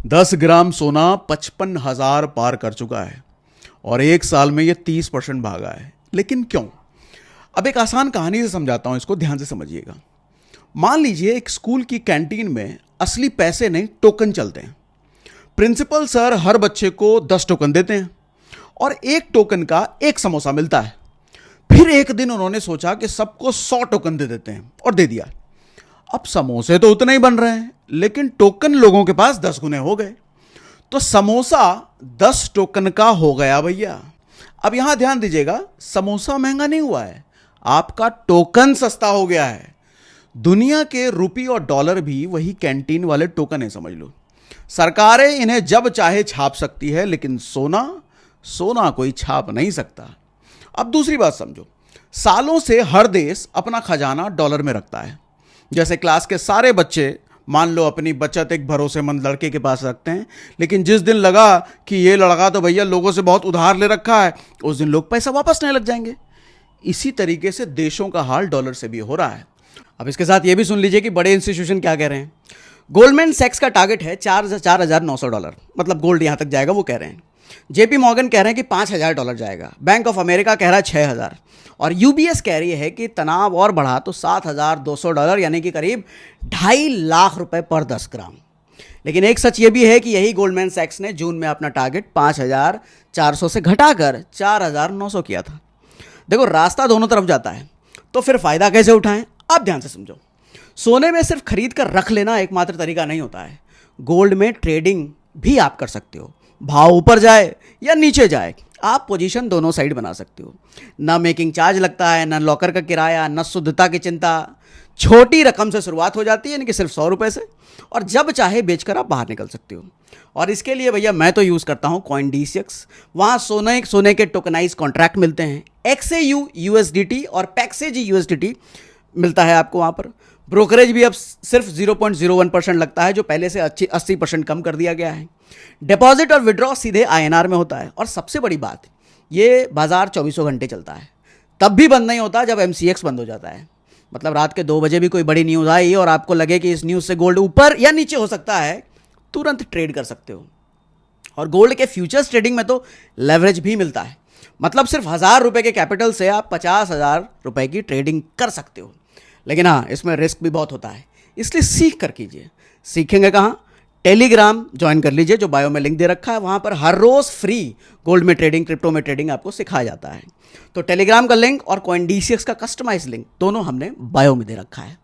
10 ग्राम सोना 55,000 पार कर चुका है और एक साल में ये 30% भागा है। लेकिन क्यों? अब एक आसान कहानी से समझाता हूं, इसको ध्यान से समझिएगा। मान लीजिए एक स्कूल की कैंटीन में असली पैसे नहीं, टोकन चलते हैं। प्रिंसिपल सर हर बच्चे को 10 टोकन देते हैं और एक टोकन का एक समोसा मिलता है। फिर एक दिन उन्होंने सोचा कि सबको 100 टोकन दे देते हैं और दे दिया। अब समोसे तो उतने ही बन रहे हैं, लेकिन टोकन लोगों के पास 10 गुने हो गए। तो समोसा 10 टोकन का हो गया भैया। अब यहां ध्यान दीजिएगा, समोसा महंगा नहीं हुआ है, आपका टोकन सस्ता हो गया है। दुनिया के रुपये और डॉलर भी वही कैंटीन वाले टोकन है, समझ लो। सरकारें इन्हें जब चाहे छाप सकती है, लेकिन सोना कोई छाप नहीं सकता। अब दूसरी बात समझो, सालों से हर देश अपना खजाना डॉलर में रखता है। जैसे क्लास के सारे बच्चे मान लो अपनी बचत एक भरोसेमंद लड़के के पास रखते हैं, लेकिन जिस दिन लगा कि ये लड़का तो भैया लोगों से बहुत उधार ले रखा है, उस दिन लोग पैसा वापस नहीं लग जाएंगे। इसी तरीके से देशों का हाल डॉलर से भी हो रहा है। अब इसके साथ ये भी सुन लीजिए कि बड़े इंस्टीट्यूशन क्या कह रहे हैं। गोल्डमैन सैक्स का टारगेट है $4,900, मतलब गोल्ड यहां तक जाएगा वो कह रहे हैं। जेपी मॉर्गन कह रहे हैं कि $5,000 जाएगा। बैंक ऑफ अमेरिका कह रहा है 6,000 और यूबीएस कह रही है कि तनाव और बढ़ा तो $7,200 यानी कि करीब 2.5 लाख रुपए पर 10 ग्राम। लेकिन एक सच ये भी है कि यही गोल्डमैन सैक्स ने जून में अपना टारगेट 5,400 से घटाकर 4,900 किया था। देखो, रास्ता दोनों तरफ जाता है, तो फिर फायदा कैसे उठाएं? आप ध्यान से समझो। सोने में सिर्फ खरीद कर रख लेना एकमात्र तरीका नहीं होता है। गोल्ड में ट्रेडिंग भी आप कर सकते हो। भाव ऊपर जाए या नीचे जाए, आप पोजीशन दोनों साइड बना सकते हो। ना मेकिंग चार्ज लगता है, ना लॉकर का किराया, ना शुद्धता की चिंता। छोटी रकम से शुरुआत हो जाती है, यानी कि सिर्फ 100 रुपये से, और जब चाहे बेचकर आप बाहर निकल सकते हो। और इसके लिए भैया मैं तो यूज़ करता हूँ CoinDCX। वहाँ सोने के टोकनाइज कॉन्ट्रैक्ट मिलते हैं। XAU USDT और PAXAG USDT मिलता है आपको वहाँ पर। ब्रोकरेज भी अब सिर्फ 0.01% लगता है, जो पहले से 80% कम कर दिया गया है। डिपॉजिट और विड्रॉ सीधे INR में होता है। और सबसे बड़ी बात, ये बाजार 24 घंटे चलता है, तब भी बंद नहीं होता जब MCX बंद हो जाता है। मतलब रात के 2 बजे भी कोई बड़ी न्यूज़ आई और आपको लगे कि इस न्यूज़ से गोल्ड ऊपर या नीचे हो सकता है, तुरंत ट्रेड कर सकते हो। और गोल्ड के फ्यूचर्स ट्रेडिंग में तो लेवरेज भी मिलता है। मतलब सिर्फ 1,000 रुपये के कैपिटल से आप 50,000 रुपये की ट्रेडिंग कर सकते हो। लेकिन हाँ, इसमें रिस्क भी बहुत होता है, इसलिए सीख कर कीजिए। सीखेंगे कहाँ? टेलीग्राम ज्वाइन कर लीजिए, जो बायो में लिंक दे रखा है। वहाँ पर हर रोज़ फ्री गोल्ड में ट्रेडिंग, क्रिप्टो में ट्रेडिंग आपको सिखाया जाता है। तो टेलीग्राम का लिंक और CoinDCX का कस्टमाइज लिंक दोनों हमने बायो में दे रखा है।